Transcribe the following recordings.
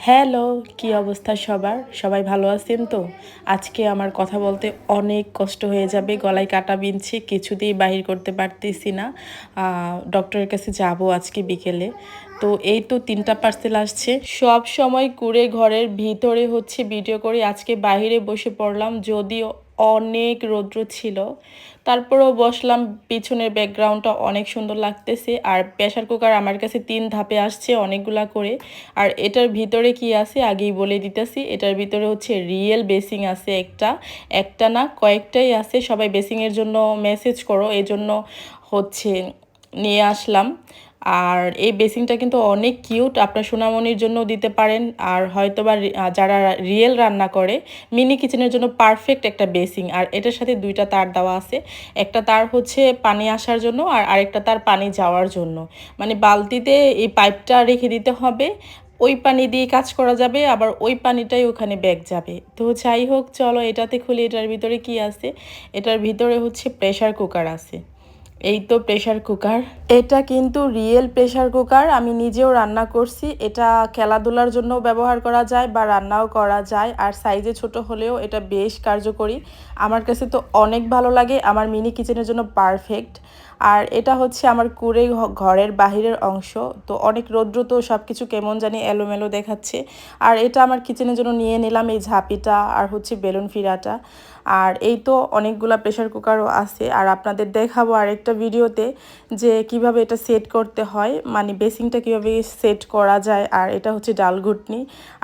Hello, কি অবস্থা সবার? সবাই ভালো আছেন তো? আজকে আমার কথা বলতে অনেক কষ্ট হয়ে যাবে। গলায় কাটা বিঁধছে, কিছুতেই বাহির করতে পারতেছি না। ডক্টরের কাছে যাব আজকে বিকেলে। তো এই তো ৩টা পার্সেল আসছে। সব সময় কুঁড়ে ঘরের ভিতরে হচ্ছে ভিডিও করি। আজকে বাহিরে বসে পড়লাম, যদিও অনেক রৌদ্র ছিল। তারপরেও বসলাম, পিছনের ব্যাকগ্রাউন্ডটা অনেক সুন্দর লাগতেছে। আর প্রেসার কুকার আমার কাছে ৩ ধাপে আসছে অনেকগুলা করে। আর এটার ভিতরে কি আছে আগেই বলে দিতেছি। এটার ভিতরে হচ্ছে রিয়েল বেসিং আছে একটা না কয়েকটাই আছে। সবাই বেসিংয়ের জন্য মেসেজ করো, এজন্য হচ্ছে নিয়ে আসলাম। আর এই বেসিংটা কিন্তু অনেক কিউট, আপনার সোনামণির জন্য দিতে পারেন। আর হয়তোবা যারা রিয়েল রান্না করে মিনি কিচেনের জন্য পারফেক্ট একটা বেসিং। আর এটার সাথে 2টা তার দেওয়া আছে। একটা তার হচ্ছে পানি আসার জন্য আর আরেকটা তার পানি যাওয়ার জন্য। মানে বালতিতে এই পাইপটা রেখে দিতে হবে, ওই পানি দিয়ে কাজ করা যাবে, আবার ওই পানিটাই ওখানে ব্যাগ যাবে। তো যাই হোক, চলো এটাতে খুলি এটার ভিতরে কি আছে। এটার ভিতরে হচ্ছে প্রেসার কুকার আছে। এই তো প্রেসার কুকার, এটা কিন্তু রিয়েল প্রেসার কুকার। আমি নিজেও রান্না করছি। এটা খেলাধুলার জন্য ব্যবহার করা যায় বা রান্নাও করা যায়। আর সাইজে ছোট হলেও এটা বেশ কার্যকরী। আমার কাছে তো অনেক ভালো লাগে, আমার মিনি কিচেনের জন্য পারফেক্ট। আর এটা হচ্ছে আমার কুঁড়ে ঘরের বাহিরের অংশ। তো অনেক রৌদ্র, তো সব কিছু কেমন জানি এলোমেলো দেখাচ্ছে। আর এটা আমার কিচেনের জন্য নিয়ে নিলাম এই ঝাঁপিটা আর হচ্ছে বেলুন ফিরাটা। আর এই তো অনেকগুলা প্রেসার কুকারও আছে। আর আপনাদের দেখাবো আরেকটা ভিডিওতে যে কিভাবে এটা সেট করতে হয়, মানে বেসিংটা কিভাবে সেট করা যায়। আর এটা হচ্ছে ডাল ঘুটনি,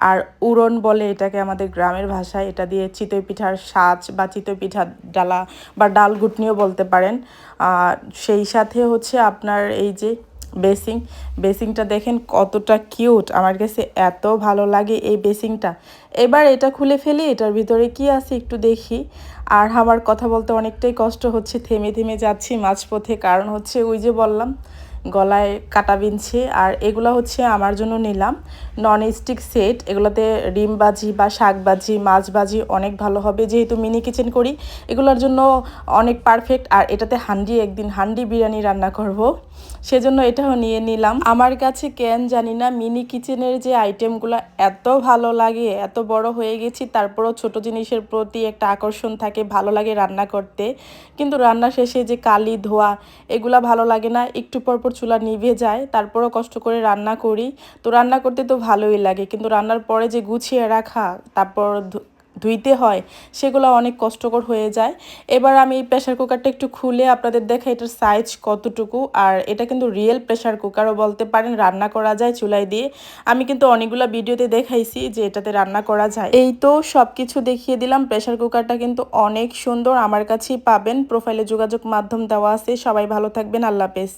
আর উড়ন বলে এটাকে আমাদের গ্রামের ভাষায়। এটা দিয়ে চিতই পিঠার সাজ বা চিতই পিঠার ডালা বা ডাল ঘুটনিও বলতে পারেন। সেই সাথে হচ্ছে আপনার এই যে বেসিংটা দেখেন কতটা কিউট, আমার কাছে এত ভালো লাগে এই বেসিংটা। এবার এটা খুলে ফেলি, এটার ভিতরে কি আছে একটু দেখি। আর আমার কথা বলতে অনেকটাই কষ্ট হচ্ছে, থেমে থেমে যাচ্ছি মাঝপথে, কারণ হচ্ছে ওই যে বললাম গলায় কাটা বিনছে। আর এগুলো হচ্ছে আমার জন্য নিলাম নন স্টিক সেট। এগুলোতে ডিম ভাজি বা শাক ভাজি, মাছ ভাজি অনেক ভালো হবে, যেহেতু মিনি কিচেন করি এগুলোর জন্য অনেক পারফেক্ট। আর এটাতে একদিন হান্ডি বিরিয়ানি রান্না করব, সেজন্য এটাও নিয়ে নিলাম। আমার কাছে কেন জানি না মিনি কিচেনের যে আইটেমগুলো এত ভালো লাগে, এত বড় হয়ে গেছি তারপরও ছোট জিনিসের প্রতি একটা আকর্ষণ থাকে, ভালো লাগে রান্না করতে। কিন্তু রান্না শেষে যে কালি ধোয়া এগুলা ভালো লাগে না, একটু পরপর চুলা নিভে যায়, তারপরও কষ্ট করে রান্না করি। তো রান্না করতে তো ভালোই লাগে, কিন্তু রান্নার পরে যে গুছিয়ে রাখা, তারপর ধুইতে হয়, সেগুলো অনেক কষ্টকর হয়ে যায়। এবার আমি প্রেসার কুকারটা একটু খুলে আপনাদের দেখা এটার সাইজ কতটুকু। আর এটা কিন্তু রিয়েল প্রেসার কুকারও বলতে পারেন, রান্না করা যায় চুলায় দিয়ে। আমি কিন্তু অনেকগুলো ভিডিওতে দেখাইছি যে এটাতে রান্না করা যায়। এই তো সব কিছু দেখিয়ে দিলাম। প্রেসার কুকারটা কিন্তু অনেক সুন্দর, আমার কাছেই পাবেন। প্রোফাইলে যোগাযোগ মাধ্যম দেওয়া আছে। সবাই ভালো থাকবেন, আল্লাহ হাফেজ।